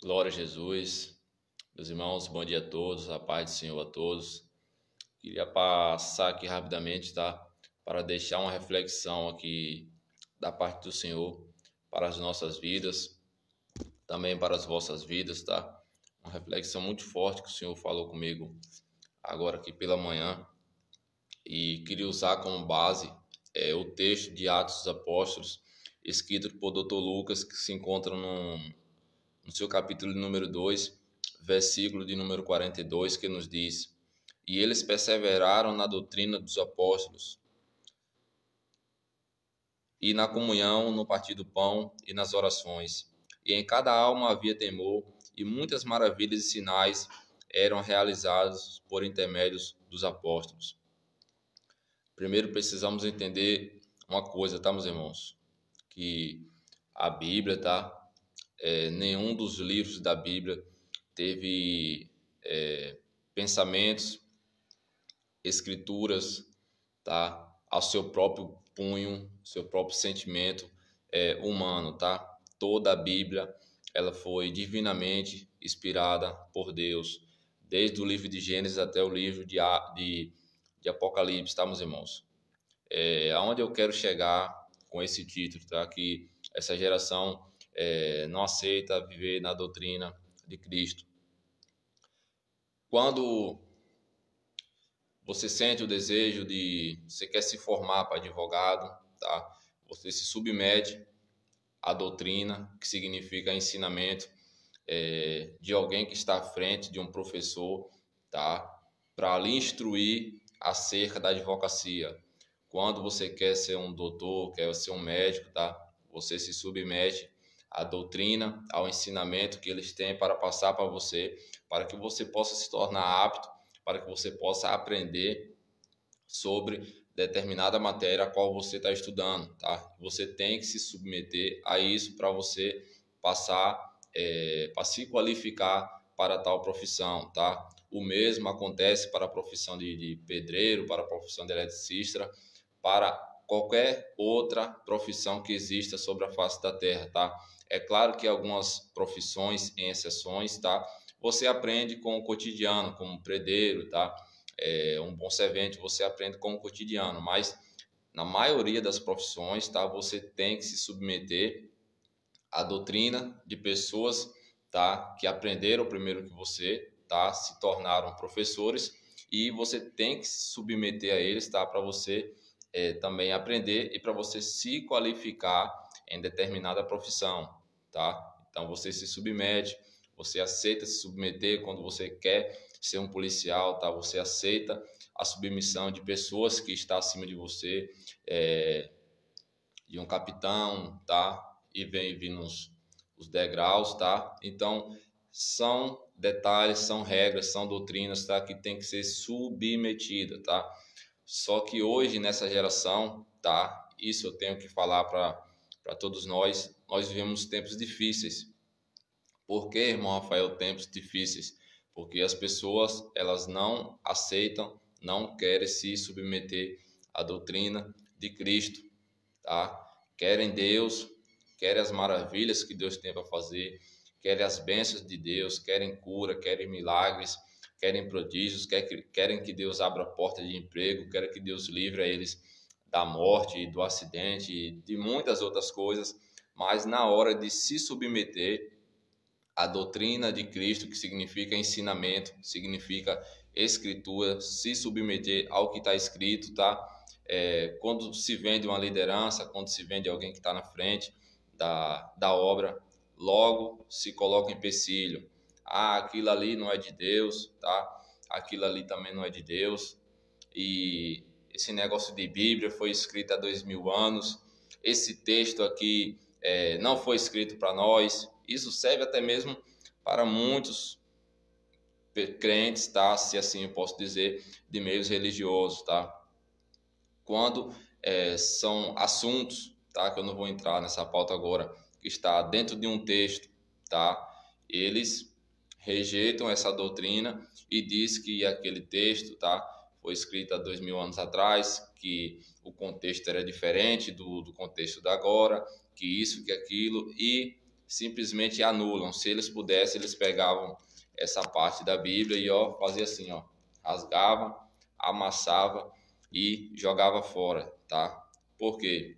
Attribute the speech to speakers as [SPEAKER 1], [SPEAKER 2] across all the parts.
[SPEAKER 1] Glória a Jesus. Meus irmãos, bom dia a todos, a paz do Senhor a todos. Queria passar aqui rapidamente, tá? Para deixar uma reflexão aqui da parte do Senhor para as nossas vidas, também para as vossas vidas, tá? Uma reflexão muito forte que o Senhor falou comigo agora aqui pela manhã e queria usar como base o texto de Atos dos Apóstolos, escrito por Dr. Lucas, que se encontra no seu capítulo número 2, versículo de número 42, que nos diz: E eles perseveraram na doutrina dos apóstolos, e na comunhão, no partir do pão e nas orações. E em cada alma havia temor, e muitas maravilhas e sinais eram realizados por intermédios dos apóstolos. Primeiro precisamos entender uma coisa, tá, meus irmãos? Que a Bíblia, tá? Nenhum dos livros da Bíblia teve pensamentos, escrituras, tá? Ao seu próprio punho, seu próprio sentimento humano, tá? Toda a Bíblia ela foi divinamente inspirada por Deus, desde o livro de Gênesis até o livro de Apocalipse, tá, meus irmãos? Aonde eu quero chegar com esse título, tá? Que essa geração não aceita viver na doutrina de Cristo. Quando você sente o desejo você quer se formar para advogado, tá? Você se submete à doutrina, que significa ensinamento de alguém que está à frente de um professor, tá? Para lhe instruir acerca da advocacia. Quando você quer ser um doutor, quer ser um médico, tá? Você se submete à doutrina, ao ensinamento que eles têm para passar para você, para que você possa se tornar apto, para que você possa aprender sobre determinada matéria a qual você está estudando, tá? Você tem que se submeter a isso para você passar, para se qualificar para tal profissão, tá? O mesmo acontece para a profissão de pedreiro, para a profissão de eletricista, para qualquer outra profissão que exista sobre a face da terra, tá? É claro que algumas profissões, em exceções, tá? Você aprende com o cotidiano, como pedreiro, tá? Um bom servente, você aprende com o cotidiano, mas na maioria das profissões, tá? Você tem que se submeter à doutrina de pessoas, tá? Que aprenderam primeiro que você, tá? Se tornaram professores e você tem que se submeter a eles, tá? Para você também aprender e para você se qualificar em determinada profissão, tá? Então você se submete, você aceita se submeter quando você quer ser um policial, tá? Você aceita a submissão de pessoas que estão acima de você, de um capitão, tá? E vem vindo os degraus, tá? Então são detalhes, são regras, são doutrinas, tá? Que tem que ser submetida, tá? Só que hoje, nessa geração, tá? Isso eu tenho que falar para todos nós vivemos tempos difíceis. Por que, irmão Rafael, tempos difíceis? Porque as pessoas, elas não aceitam, não querem se submeter à doutrina de Cristo, tá? Querem Deus, querem as maravilhas que Deus tem para fazer, querem as bênçãos de Deus, querem cura, querem milagres, querem prodígios, querem que Deus abra a porta de emprego, querem que Deus livre a eles da morte, do acidente e de muitas outras coisas, mas na hora de se submeter à doutrina de Cristo, que significa ensinamento, significa escritura, se submeter ao que está escrito, tá? Quando se vende uma liderança, quando se vende alguém que está na frente da obra, logo se coloca empecilho. Aquilo ali não é de Deus, tá? Aquilo ali também não é de Deus. E esse negócio de Bíblia foi escrito há 2000 anos. Esse texto aqui não foi escrito para nós. Isso serve até mesmo para muitos crentes, tá? Se assim eu posso dizer, de meios religiosos, tá? Quando são assuntos, tá? Que eu não vou entrar nessa pauta agora, que está dentro de um texto, tá? Eles rejeitam essa doutrina e diz que aquele texto, tá? Foi escrito há 2000 anos atrás, que o contexto era diferente do contexto da agora, que isso, que aquilo, e simplesmente anulam. Se eles pudessem, eles pegavam essa parte da Bíblia e ó, fazia assim, ó, rasgava, amassava e jogava fora, tá? Por quê?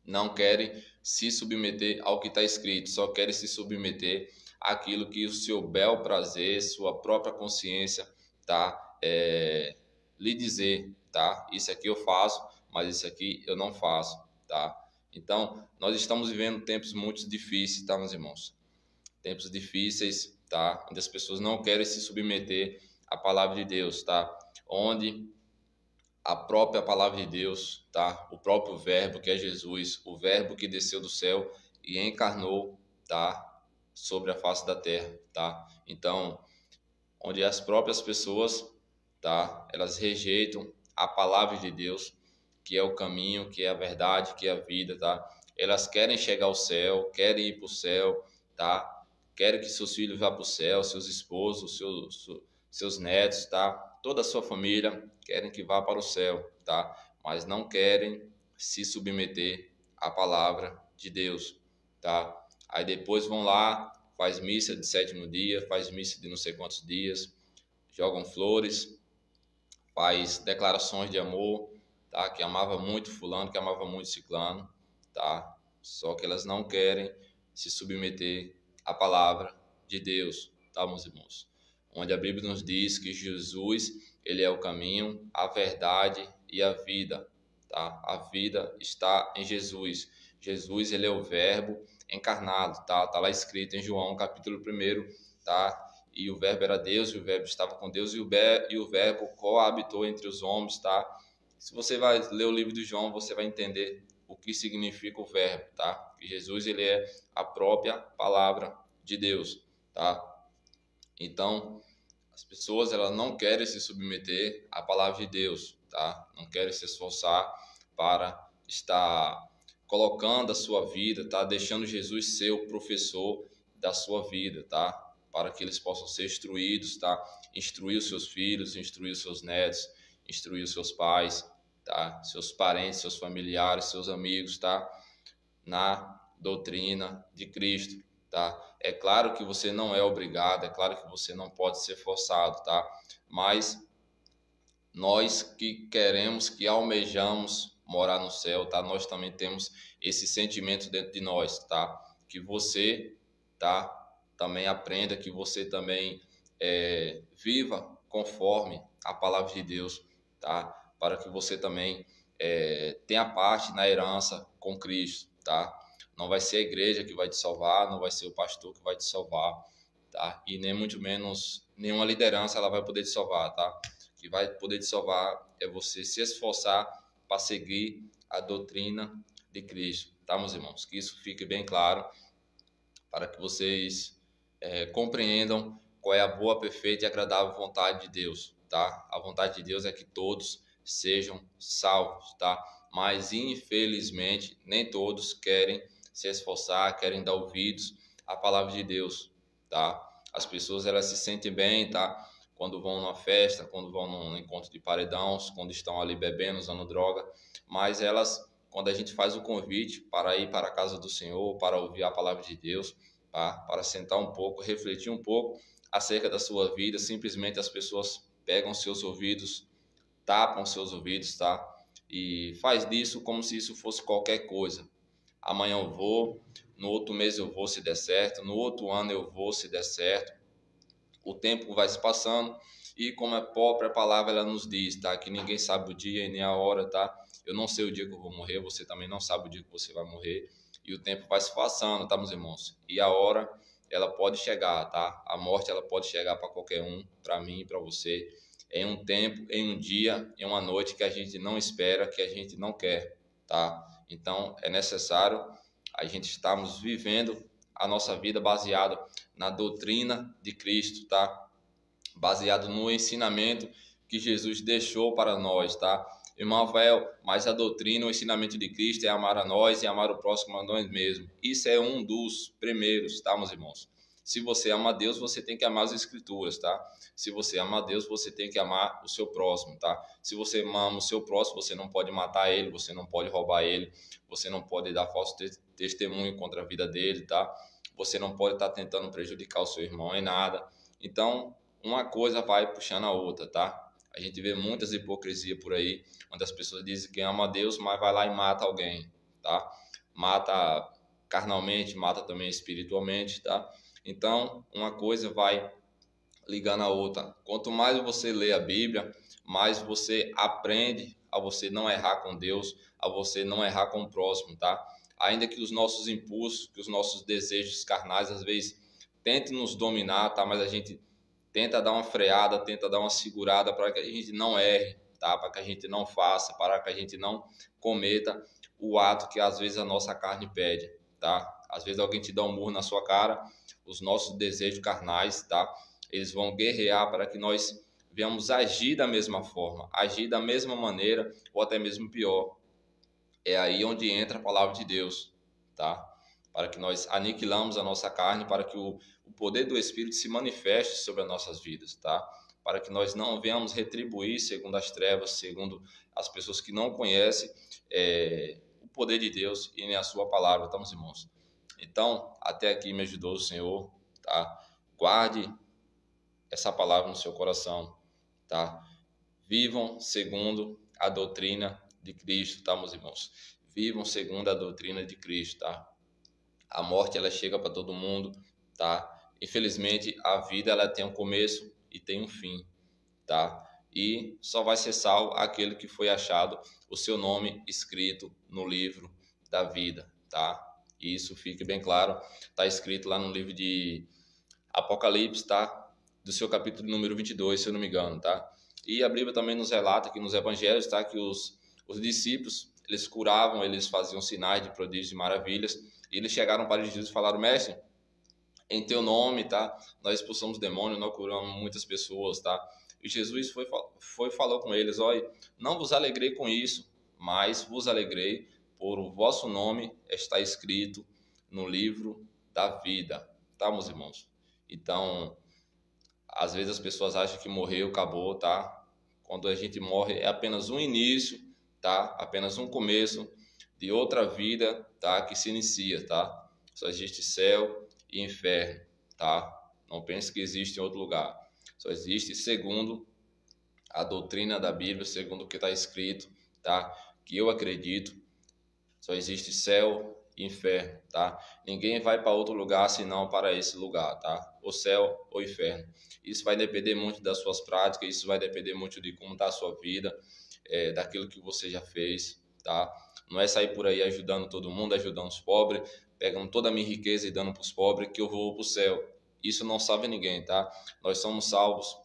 [SPEAKER 1] Não querem se submeter ao que está escrito, só querem se submeter àquilo que o seu bel prazer, sua própria consciência, tá? Lhe dizer, tá? Isso aqui eu faço, mas isso aqui eu não faço, tá? Então, nós estamos vivendo tempos muito difíceis, tá, meus irmãos? Tempos difíceis, tá? Onde as pessoas não querem se submeter à palavra de Deus, tá? Onde a própria palavra de Deus, tá? O próprio verbo que é Jesus, o verbo que desceu do céu e encarnou, tá? Sobre a face da terra, tá? Então, onde as próprias pessoas, tá? Elas rejeitam a palavra de Deus, que é o caminho, que é a verdade, que é a vida, tá? Elas querem chegar ao céu, querem ir para o céu, tá? Querem que seus filhos vá para o céu, seus esposos, seus netos, tá? Toda a sua família querem que vá para o céu, tá? Mas não querem se submeter à palavra de Deus, tá? Aí depois vão lá, faz missa de sétimo dia, faz missa de não sei quantos dias, jogam flores, faz declarações de amor, tá? Que amava muito fulano, que amava muito ciclano, tá? Só que elas não querem se submeter à palavra de Deus, tá, meus irmãos? Onde a Bíblia nos diz que Jesus, ele é o caminho, a verdade e a vida, tá? A vida está em Jesus. Jesus, ele é o verbo encarnado, tá? Tá lá escrito em João, capítulo 1, tá? E o verbo era Deus, e o verbo estava com Deus, e o verbo coabitou entre os homens, tá? Se você vai ler o livro de João, você vai entender o que significa o verbo, tá? Que Jesus, ele é a própria palavra de Deus, tá? Então, as pessoas, elas não querem se submeter à palavra de Deus, tá? Não querem se esforçar para estar colocando a sua vida, tá? Deixando Jesus ser o professor da sua vida, tá? Para que eles possam ser instruídos, tá? Instruir os seus filhos, instruir os seus netos, instruir os seus pais, tá? Seus parentes, seus familiares, seus amigos, tá? Na doutrina de Cristo, tá? É claro que você não é obrigado, é claro que você não pode ser forçado, tá? Mas nós que queremos, que almejamos morar no céu, tá? Nós também temos esse sentimento dentro de nós, tá? Que você, tá? Também aprenda, que você também viva conforme a palavra de Deus, tá? Para que você também tenha parte na herança com Cristo, tá? Não vai ser a igreja que vai te salvar, não vai ser o pastor que vai te salvar, tá? E nem muito menos nenhuma liderança ela vai poder te salvar, tá? O que vai poder te salvar é você se esforçar para seguir a doutrina de Cristo, tá, meus irmãos? Que isso fique bem claro para que vocês compreendam qual é a boa, perfeita e agradável vontade de Deus, tá? A vontade de Deus é que todos sejam salvos, tá? Mas infelizmente nem todos querem se esforçar, querem dar ouvidos à palavra de Deus, tá? As pessoas, elas se sentem bem, tá? Quando vão numa festa, quando vão num encontro de paredões, quando estão ali bebendo, usando droga, mas elas, quando a gente faz o convite para ir para a casa do Senhor, para ouvir a palavra de Deus, tá? Para sentar um pouco, refletir um pouco acerca da sua vida, simplesmente as pessoas pegam seus ouvidos, tapam seus ouvidos, tá? E faz disso como se isso fosse qualquer coisa. Amanhã eu vou, no outro mês eu vou se der certo, no outro ano eu vou se der certo. O tempo vai se passando e como a própria palavra ela nos diz, tá? Que ninguém sabe o dia e nem a hora, tá? Eu não sei o dia que eu vou morrer, você também não sabe o dia que você vai morrer. E o tempo vai se passando, tá, meus irmãos? E a hora, ela pode chegar, tá? A morte, ela pode chegar para qualquer um, para mim, para você. Em um tempo, em um dia, em uma noite que a gente não espera, que a gente não quer, tá? Então, é necessário a gente estarmos vivendo a nossa vida baseada na doutrina de Cristo, tá? Baseado no ensinamento que Jesus deixou para nós, tá? Irmão Rafael, mas a doutrina, o ensinamento de Cristo é amar a nós e amar o próximo a nós mesmos. Isso é um dos primeiros, tá, meus irmãos? Se você ama a Deus, você tem que amar as Escrituras, tá? Se você ama a Deus, você tem que amar o seu próximo, tá? Se você ama o seu próximo, você não pode matar ele, você não pode roubar ele, você não pode dar falso testemunho contra a vida dele, tá? você não pode estar tentando prejudicar o seu irmão em nada. Então, uma coisa vai puxando a outra, tá? A gente vê muitas hipocrisias por aí, onde as pessoas dizem que ama a Deus, mas vai lá e mata alguém, tá? Mata carnalmente, mata também espiritualmente, tá? Então, uma coisa vai ligando a outra. Quanto mais você lê a Bíblia, mais você aprende a você não errar com Deus, a você não errar com o próximo, tá? Ainda que os nossos impulsos, que os nossos desejos carnais às vezes tentem nos dominar, tá? Mas a gente tenta dar uma freada, tenta dar uma segurada para que a gente não erre, tá? Para que a gente não faça, para que a gente não cometa o ato que às vezes a nossa carne pede, tá? Às vezes alguém te dá um murro na sua cara, os nossos desejos carnais, tá? Eles vão guerrear para que nós venhamos agir da mesma forma, agir da mesma maneira ou até mesmo pior. É aí onde entra a palavra de Deus, tá? Para que nós aniquilamos a nossa carne, para que o poder do Espírito se manifeste sobre as nossas vidas, tá? Para que nós não venhamos retribuir segundo as trevas, segundo as pessoas que não conhecem o poder de Deus e nem a sua palavra, tá, meus irmãos? Então, até aqui me ajudou o Senhor, tá? Guarde essa palavra no seu coração, tá? Vivam segundo a doutrina de Cristo, tá, meus irmãos? Vivam segundo a doutrina de Cristo, tá? A morte, ela chega para todo mundo, tá? Infelizmente, a vida, ela tem um começo e tem um fim, tá? E só vai ser salvo aquele que foi achado o seu nome escrito no livro da vida, tá? E isso fique bem claro, tá escrito lá no livro de Apocalipse, tá? Do seu capítulo número 22, se eu não me engano, tá? E a Bíblia também nos relata que nos evangelhos, tá? Que os discípulos, eles curavam, eles faziam sinais de prodígios e maravilhas, e eles chegaram para Jesus e falaram: mestre, em teu nome, tá? Nós expulsamos demônios, nós curamos muitas pessoas, tá? E Jesus falou com eles: olha, não vos alegrei com isso, mas vos alegrei por o vosso nome está escrito no livro da vida, tá, meus irmãos? Então, às vezes as pessoas acham que morreu, acabou, tá? Quando a gente morre é apenas um início, tá? Apenas um começo de outra vida, tá? Que se inicia, tá? Só existe céu e inferno, tá? Não pense que existe em outro lugar. Só existe segundo a doutrina da Bíblia, segundo o que está escrito, tá? Que eu acredito. Só existe céu e inferno, tá? Ninguém vai para outro lugar senão para esse lugar, tá? O céu ou inferno. Isso vai depender muito das suas práticas, isso vai depender muito de como está a sua vida, daquilo que você já fez, tá? Não é sair por aí ajudando todo mundo, ajudando os pobres, pegando toda a minha riqueza e dando para os pobres que eu vou para o céu. Isso não salva ninguém, tá? Nós somos salvos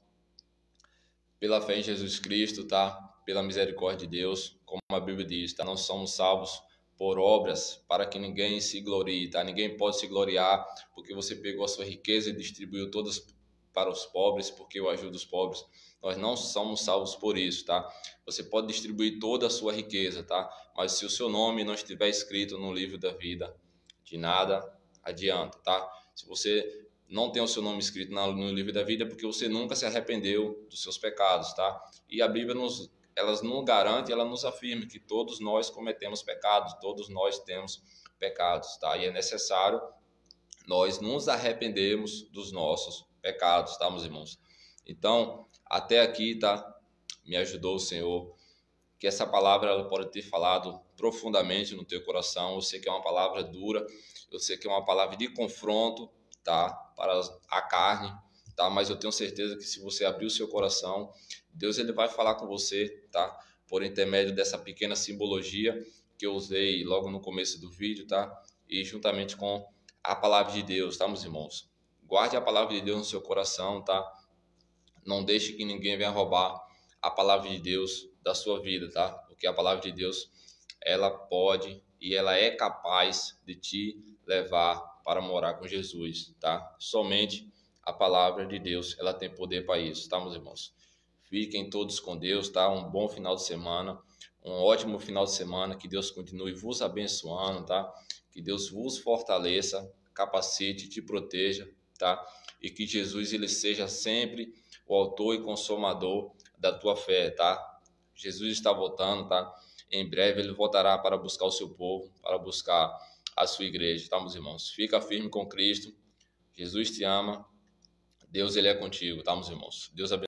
[SPEAKER 1] pela fé em Jesus Cristo, tá? Pela misericórdia de Deus, como a Bíblia diz, tá? Não somos salvos por obras para que ninguém se glorie, tá? Ninguém pode se gloriar porque você pegou a sua riqueza e distribuiu todas para os pobres, porque eu ajudo os pobres. Nós não somos salvos por isso, tá? Você pode distribuir toda a sua riqueza, tá? Mas se o seu nome não estiver escrito no livro da vida, de nada adianta, tá? Se você não tem o seu nome escrito no livro da vida, é porque você nunca se arrependeu dos seus pecados, tá? E a Bíblia ela nos garante, ela nos afirma que todos nós cometemos pecados, todos nós temos pecados, tá? E é necessário nós nos arrependermos dos nossos pecados, tá, meus irmãos? Então, até aqui, tá? Me ajudou o Senhor. Que essa palavra ela pode ter falado profundamente no teu coração. Eu sei que é uma palavra dura, eu sei que é uma palavra de confronto, tá? Para a carne, tá? Mas eu tenho certeza que se você abrir o seu coração, Deus ele vai falar com você, tá? Por intermédio dessa pequena simbologia que eu usei logo no começo do vídeo, tá? E juntamente com a palavra de Deus, tá, meus irmãos? Guarde a palavra de Deus no seu coração, tá? Não deixe que ninguém venha roubar a palavra de Deus da sua vida, tá? Porque a palavra de Deus, ela pode e ela é capaz de te levar para morar com Jesus, tá? Somente a palavra de Deus, ela tem poder para isso, tá, meus irmãos? Fiquem todos com Deus, tá? Um bom final de semana, um ótimo final de semana, que Deus continue vos abençoando, tá? Que Deus vos fortaleça, capacite, te proteja, tá? E que Jesus ele seja sempre o autor e consumador da tua fé, tá? Jesus está voltando, tá? Em breve ele voltará para buscar o seu povo, para buscar a sua igreja, tá, meus irmãos? Fica firme com Cristo. Jesus te ama. Deus, ele é contigo, tá, meus irmãos? Deus abençoe.